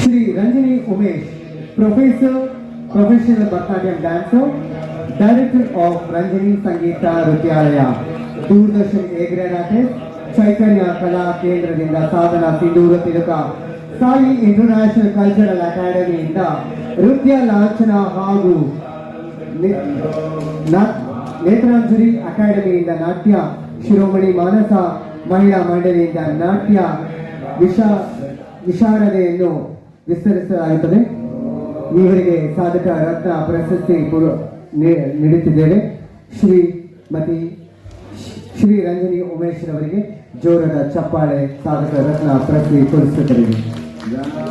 Shri Ranjini Umesh, Professional Bharatanatyam dancer, Director of Ranjini Sangeeta Nrutyalaya, Doordarshan A grade artist, Chaitanya Kala Kendradinda Sadhana Sindhura Tiluka, Sai International Cultural Academy ಇಂದ ನೃತ್ಯ ಲಾಂಛನ ಹಾಗೂ ನೇತ್ರಾಂಜಲಿ ಅಕಾಡೆಮಿಯಿಂದ ನಾಟ್ಯ ಶಿರೋಮಣಿ ಮಾನಸ ಮಹಿಳಾ ಮಂಡಳಿಯಿಂದ ನಾಟ್ಯ ವಿಶಾರದೆಯನ್ನು ವಿಸ್ತರಿಸಲಾಗುತ್ತದೆ. ಇವರಿಗೆ ಸಾಧಕ ರತ್ನ ಪ್ರಶಸ್ತಿ ನೀಡುತ್ತಿದ್ದೇವೆ. ಶ್ರೀ ರಂಜನಿ ಉಮೇಶ್ ರವರಿಗೆ ಜೋರದ ಚಪ್ಪಾಳೆ ಸಾಧಕ ರತ್ನ ಪ್ರಶಸ್ತಿ ಪುರಸ್ಕೃತರಿಗೆ.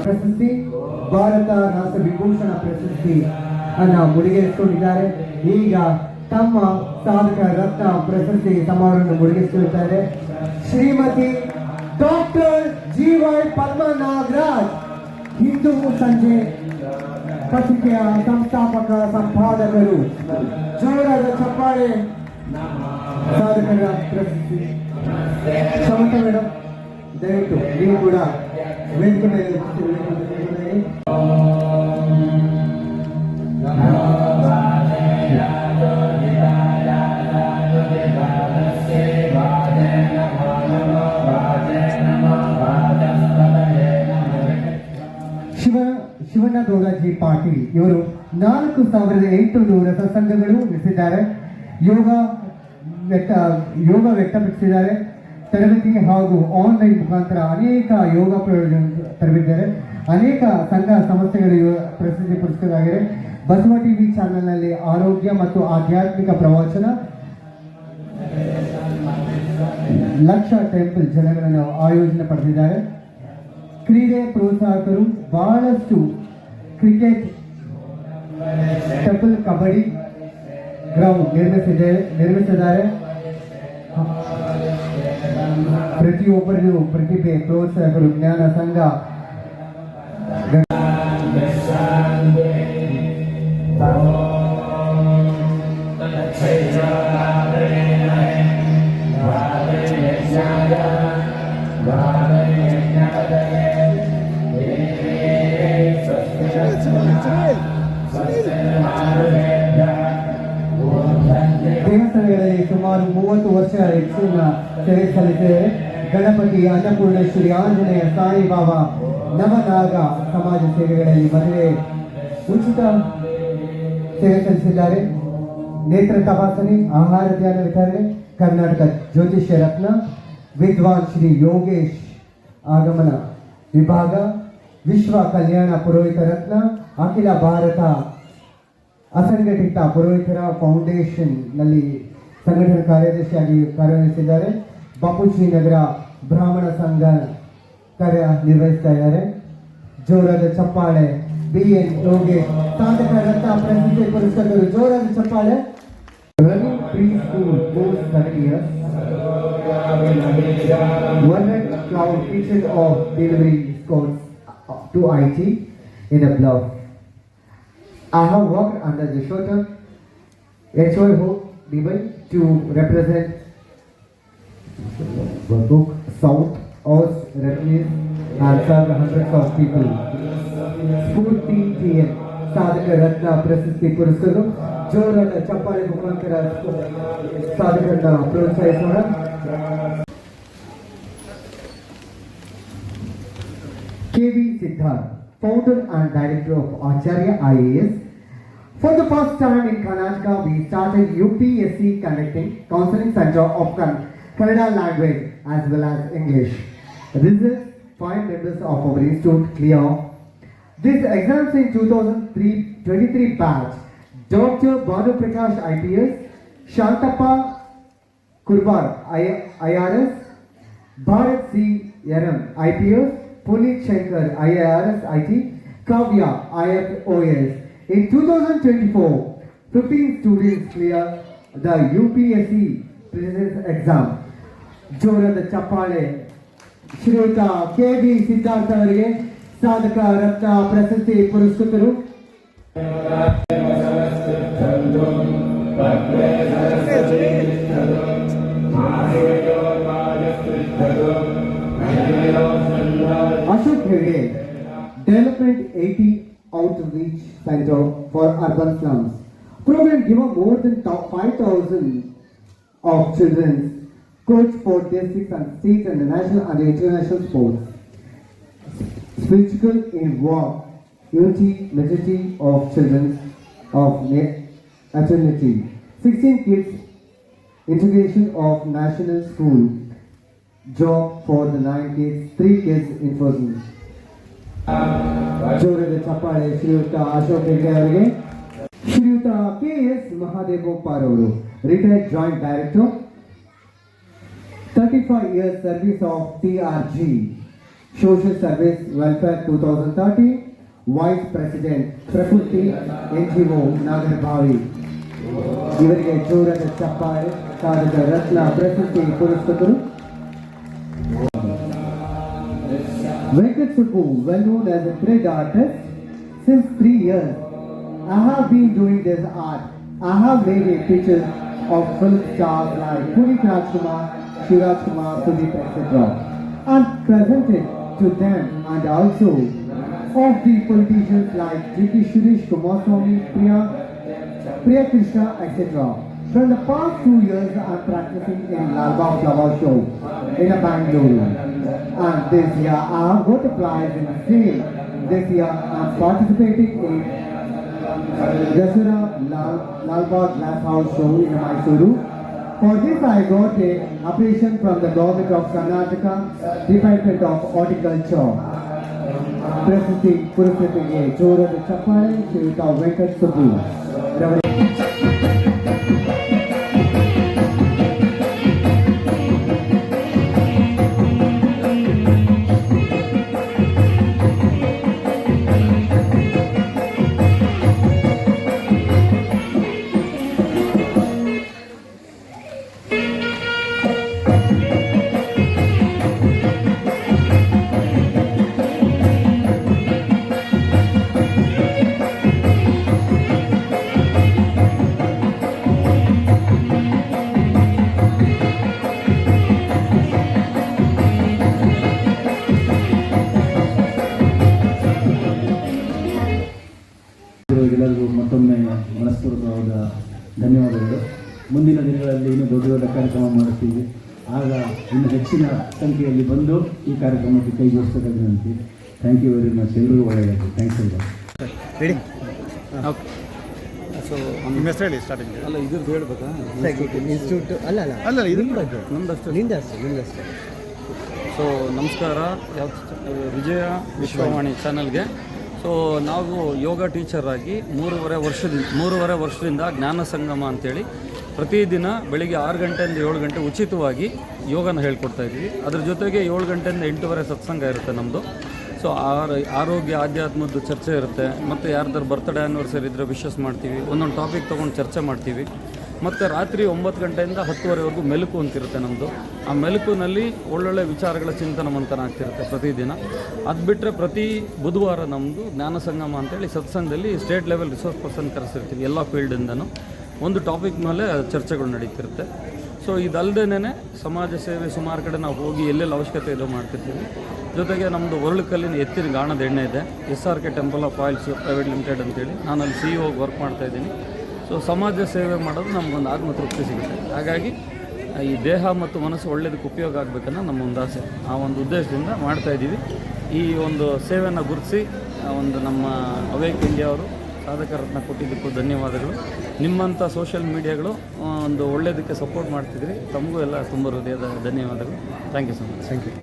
ಪ್ರಶಸ್ತಿ ಭಾರತ ರಾಷ್ಟ್ರ ವಿಭೂಷಣ ಪ್ರಶಸ್ತಿ ಅನ್ನ ಮುಡಿಗೇರಿಸಿಕೊಂಡಿದ್ದಾರೆ. ಈಗ ತಮ್ಮ ಸಾಧಕ ರತ್ನ ಪ್ರಶಸ್ತಿ ಸಮಾರೋಹ ಮುಡಿಗೇರಿಸಿಕೊಳ್ಳುತ್ತಾರೆ ಶ್ರೀಮತಿ ಡಾಕ್ಟರ್ ಜಿ.ವೈ. ಪದ್ಮಾ ನಾಗರಾಜ್, ಹಿಂದೂ ಸಂಜೆ ಪತ್ರಿಕೆಯ ಸಂಸ್ಥಾಪಕ ಸಂಪಾದಕರು. ಜೋರಾದ ಚಪ್ಪಾಳೆ ಸಾಧಕರ ಪ್ರಶಸ್ತಿ. ಸಮಂತ ಮೇಡಮ್, ದಯವಿಟ್ಟು ನೀವು ಕೂಡ ವೇದಿಕೆ ಮೇಲೆ ಶಿವಣ್ಣ ಗೌಡಜಿ ಪಾಟೀಲ್ ಇವರು 4800 ಸತ್ಸಂಗಗಳು ನಡೆಸಿದ್ದಾರೆ. ಯೋಗ ವ್ಯಕ್ತಪಡಿಸಿದ್ದಾರೆ. ತರಬೇತಿ ಹಾಗೂ ಆನ್ಲೈನ್ ಮುಖಾಂತರ ಅನೇಕ ಯೋಗ ಪ್ರಯೋಜನ ತರಬಿದ್ದಾರೆ. ಅನೇಕ ಸಂಘ ಸಂಸ್ಥೆಗಳು ಪ್ರಸಿದ್ಧಿ ಪುರಸ್ಕೃತರಾಗಿವೆ. ಬಸವ ಟಿವಿ ಚಾನೆಲ್ನಲ್ಲಿ ಆರೋಗ್ಯ ಮತ್ತು ಆಧ್ಯಾತ್ಮಿಕ ಪ್ರವಚನ, ಲಕ್ಷ ಟೆಂಪಲ್ ಜನಗಳನ್ನು ಆಯೋಜನೆ ಪಡೆದಿದ್ದಾರೆ. ಕ್ರೀಡೆ ಪ್ರೋತ್ಸಾಹಕರು, ಬಹಳಷ್ಟು ಕ್ರಿಕೆಟ್, ಟೆಂಪಲ್, ಕಬಡ್ಡಿ ಗ್ರೌಂಡ್ ನಿರ್ಮಿಸಿದ್ದಾರೆ. ಪ್ರತಿಯೊಬ್ಬರಿಗೂ ಪ್ರತಿಭೆ ಪ್ರೋತ್ಸಾಹಕರು, ಜ್ಞಾನ ಸಂಘ ದೇವಸ್ಥಾನಗಳಲ್ಲಿ ಸುಮಾರು 30 ವರ್ಷ ಹೆಚ್ಚಿನ ಸೇವೆ ಸಲ್ಲಿಸಿದ್ದಾರೆ. ಗಣಪತಿ, ಅನ್ನಪೂರ್ಣೇಶ್ವರಿ, ಆಂಜನೇಯ, ಸಾಯಿಬಾಬಾ, ನವನಾಗ ಸಮಾಜ ಸೇವೆಗಳಲ್ಲಿ ಮದುವೆ ಉಚಿತ ಸೇವೆ ಸಲ್ಲಿಸಿದ್ದಾರೆ. ನೇತ್ರ ತಪಾಸಣೆ, ಆಹಾರ ಧ್ಯಾನ ವಿತರಣೆ, ಕರ್ನಾಟಕ ಜ್ಯೋತಿಷ್ಯ ರತ್ನ, ವಿದ್ವಾನ್ ಶ್ರೀ ಯೋಗೇಶ್ ಆಗಮನ ವಿಭಾಗ, ವಿಶ್ವ ಕಲ್ಯಾಣ ಪುರೋಹಿತ ರತ್ನ, ಅಖಿಲ ಭಾರತ ಅಸಂಘಟಿತ ಪುರೋಹಿತರ ಫೌಂಡೇಶನ್ ನಲ್ಲಿ ಸಂಘಟನಾ ಕಾರ್ಯದರ್ಶಿಯಾಗಿ ಕಾರ್ಯನಿರ್ವಹಿಸಿದ್ದಾರೆ. ಬಾಪೂಜಿ ನಗರ ಬ್ರಾಹ್ಮಣ ಸಂಘ ಕಾರ್ಯನಿರ್ವಹಿಸ್ತಾ ಇದ್ದಾರೆ. ಜೋರಾದ ಚಪ್ಪಾಳೆ BN ಯೋಗೇಶ್, ಸಾಧಕ ರತ್ನ ಪ್ರಶಸ್ತಿ ಪುರಸ್ಕೃತರು. ಜೋರಾದ ಚಪ್ಪಾಳೆ. Running preschool course 30 years. One cloud kitchen of delivery schools to IT in a block. I have worked under the shelter HOI Dubai to represent Babuk South Ost refugees and serve hundreds of people. School TN ಸಾಧಕ ರತ್ನ ಪ್ರಶಸ್ತಿ ಪುರಸ್ಕೃತರು. ಜೋರಾದ ಚಪ್ಪಾಳೆ ಮುಖಾಂತರ ಸಾಧಕರನ್ನ ಪ್ರೋತ್ಸಾಹಿಸೋಣ. KV Siddharth, founder and director of Acharya IAS. For the first time in Karnataka, we started UPSC Connecting Counseling Center of Kannada language as well as English. This is 5 members of our institute clear this exams in 2023 batch. Dr. Banu Prakash IPS, Shantappa Kurbar IRS, Bharat C. Yaram IPS, Puneet Shankar IARS IT, Kavya IFOS. In 2024, 15 students clear the UPSC prelims exam. ಜೋರದ ಚಪ್ಪಾಳೆ. ಶ್ರೀಯುತ KV Siddhartha ಅವರಿಗೆ ಸಾಧಕ ರತ್ನ ಪ್ರಶಸ್ತಿ ಪುರಸ್ಕೃತರು. Ashok Hegde, Development 80 Outreach Center for Urban Slums. Program given more than 5,000 of children coach for districts and state and national and international sports. Spiritual in war, unity, majority of children of eternity. 16 kids, integration of national school, job for the 9 kids, 3 kids in person. ಜೋರದ ಚಪ್ಪಾಳೆ ಶ್ರೀಯುತ ಅಶೋಕ್ ಹೆಗ್ಡೆ ಅವರಿಗೆ. ಶ್ರೀಯುತ KS Mahadev Boppar ಅವರು, retired joint director, 35 years service of TRG, Social Service Welfare 2030, Vice President, Prakriti NGO Nagarbavi. ಇವರಿಗೆ ಜೋರದ ಚಪ್ಪಾಳೆ, ಕಾರದ ರತ್ನ ಪ್ರಶಸ್ತಿ ಪುರಸ್ಕೃತರು. Venkat Subbu, well known as a thread artist, since 3 years I have been doing this art. I have made a picture of film stars like Punit Rajkumar, Shiraj Kumar, Sudeep, etc. and presented to them, and also of the politicians like G.K. Suresh, Kumaraswamy, Priya Krishna, etc. From the past 2 years I am practicing in Lalbagh Flower Show in Bangalore, and this year I have got a prize in the same. This year I am participating in Dasara Lalbagh Glass House Show in Mysuru. For this I got a appreciation from the government of Karnataka, Department of Horticulture. ಪ್ರಶಸ್ತಿ ಪುರಸ್ಕೃತಿಗೆ ಜೋರದ ಚಪ್ಪಾಳೆ ಶ್ರೀಯುತ ವೆಂಕಟ್ ಸುಬ್ಬು. ಎಲ್ಲರಿಗೂ ಮತ್ತೊಮ್ಮೆ ಮನಸ್ಪೂರ್ವಕವಾದ ಧನ್ಯವಾದಗಳು. ಮುಂದಿನ ದಿನಗಳಲ್ಲಿ ಇನ್ನೂ ದೊಡ್ಡ ದೊಡ್ಡ ಕಾರ್ಯಕ್ರಮ ಮಾಡುತ್ತೀವಿ. ಆಗ ಇನ್ನು ಹೆಚ್ಚಿನ ಸಂಖ್ಯೆಯಲ್ಲಿ ಬಂದು ಈ ಕಾರ್ಯಕ್ರಮಕ್ಕೆ ಕೈ ಜೋಡಿಸಬೇಕಾಗಿ ಥ್ಯಾಂಕ್ ಯು ವೆರಿ ಮಚ್. ಎಲ್ಲರಿಗೂ ಒಳ್ಳೆಯದು. ಥ್ಯಾಂಕ್ಸ್ ಎಲ್ಲ. ರೆಡಿ? ಓಕೆ. ಸೊ ನಿಮ್ಮ ಹೆಸರು ಹೇಳಿ ಸ್ಟಾರ್ಟಿಂಗ್. ಅಲ್ಲ ಇದ್ರದ್ದು ಹೇಳ್ಬೇಕಾ? ಇನ್ಸ್ಟಿಟ್ಯೂಟ್ ಅಲ್ಲ ಅಲ್ಲ ಅಲ್ಲ ಇದು ನಮ್ಮದಷ್ಟು ನಿಂದಷ್ಟೇ. ಸೊ ನಮಸ್ಕಾರ. ವಿಜಯ ವಿಶ್ವವಾಣಿ ಚಾನಲ್ಗೆ. ಸೊ ನಾವು ಯೋಗ ಟೀಚರ್ ಆಗಿ 3.5 ವರ್ಷದಿಂದ ಜ್ಞಾನ ಸಂಗಮ ಅಂತೇಳಿ ಪ್ರತಿದಿನ ಬೆಳಿಗ್ಗೆ 6 ಗಂಟೆಯಿಂದ 7 ಗಂಟೆ ಉಚಿತವಾಗಿ ಯೋಗನ ಹೇಳ್ಕೊಡ್ತಾ ಇದ್ದೀವಿ. ಅದ್ರ ಜೊತೆಗೆ 7 ಗಂಟೆಯಿಂದ 8:30 ಸತ್ಸಂಗ ಇರುತ್ತೆ ನಮ್ಮದು. ಸೊ ಆರೋಗ್ಯ ಆಧ್ಯಾತ್ಮದ್ದು ಚರ್ಚೆ ಇರುತ್ತೆ. ಮತ್ತು ಯಾರ್ದಾರು ಬರ್ತ್ಡೇ ಆ್ಯನಿವರ್ಸರಿ ಇದ್ದರೆ ವಿಶಸ್ ಮಾಡ್ತೀವಿ. ಒಂದೊಂದು ಟಾಪಿಕ್ ತೊಗೊಂಡು ಚರ್ಚೆ ಮಾಡ್ತೀವಿ. ಮತ್ತು ರಾತ್ರಿ 9 ಗಂಟೆಯಿಂದ 10:30ವರೆಗೂ ಮೆಲುಕು ಅಂತಿರುತ್ತೆ ನಮ್ಮದು. ಆ ಮೆಲುಕುನಲ್ಲಿ ಒಳ್ಳೊಳ್ಳೆ ವಿಚಾರಗಳ ಚಿಂತನ ಮಂಥನ ಆಗ್ತಿರುತ್ತೆ ಪ್ರತಿದಿನ. ಅದು ಬಿಟ್ಟರೆ ಪ್ರತಿ ಬುಧವಾರ ನಮ್ಮದು ಜ್ಞಾನ ಸಂಗಮ ಅಂತೇಳಿ ಸತ್ಸಂಗದಲ್ಲಿ ಸ್ಟೇಟ್ ಲೆವೆಲ್ ರಿಸೋರ್ಸ್ ಪರ್ಸನ್ ಕರೆಸಿರ್ತೀವಿ. ಎಲ್ಲ ಫೀಲ್ಡಿಂದನೂ ಒಂದು ಟಾಪಿಕ್ ಮೇಲೆ ಚರ್ಚೆಗಳು ನಡೀತಿರುತ್ತೆ. ಸೊ ಇದಲ್ಲದೇನೆ ಸಮಾಜ ಸೇವೆ ಸುಮಾರು ಕಡೆ ನಾವು ಹೋಗಿ ಎಲ್ಲೆಲ್ಲಿ ಅವಶ್ಯಕತೆ ಇದೋ ಮಾಡ್ತಿರ್ತೀವಿ. ಜೊತೆಗೆ ನಮ್ಮದು ಒರಳುಕಲ್ಲಿನ ಎತ್ತಿನ ಗಾಣದ ಎಣ್ಣೆ ಇದೆ, SRK temple of oils private limited ಅಂತೇಳಿ. ನಾನು ಅಲ್ಲಿ CEO ವರ್ಕ್ ಮಾಡ್ತಾಯಿದ್ದೀನಿ. ಸೊ ಸಮಾಜ ಸೇವೆ ಮಾಡೋದು ನಮಗೊಂದು ಆತ್ಮತೃಪ್ತಿ ಸಿಗುತ್ತೆ. ಹಾಗಾಗಿ ಈ ದೇಹ ಮತ್ತು ಮನಸ್ಸು ಒಳ್ಳೆಯದಕ್ಕೆ ಉಪಯೋಗ ಆಗಬೇಕನ್ನೋ ನಮ್ಮ ಒಂದು ಆಸೆ. ಆ ಒಂದು ಉದ್ದೇಶದಿಂದ ಮಾಡ್ತಾಯಿದ್ದೀವಿ. ಈ ಒಂದು ಸೇವೆಯನ್ನು ಗುರುತಿಸಿ ಒಂದು ನಮ್ಮ ಅವೇಕ್ ಇಂಡಿಯಾ ಅವರು ಸಾಧಕ ರತ್ನ ಕೊಟ್ಟಿದ್ದಕ್ಕೂ ಧನ್ಯವಾದಗಳು. ನಿಮ್ಮಂಥ ಸೋಷಿಯಲ್ ಮೀಡಿಯಾಗಳು ಒಂದು ಒಳ್ಳೆಯದಕ್ಕೆ ಸಪೋರ್ಟ್ ಮಾಡ್ತಿದ್ರಿ. ತಮಗೂ ಎಲ್ಲ ತುಂಬ ಹೃದಯದ ಧನ್ಯವಾದಗಳು. Thank you so much. Thank you.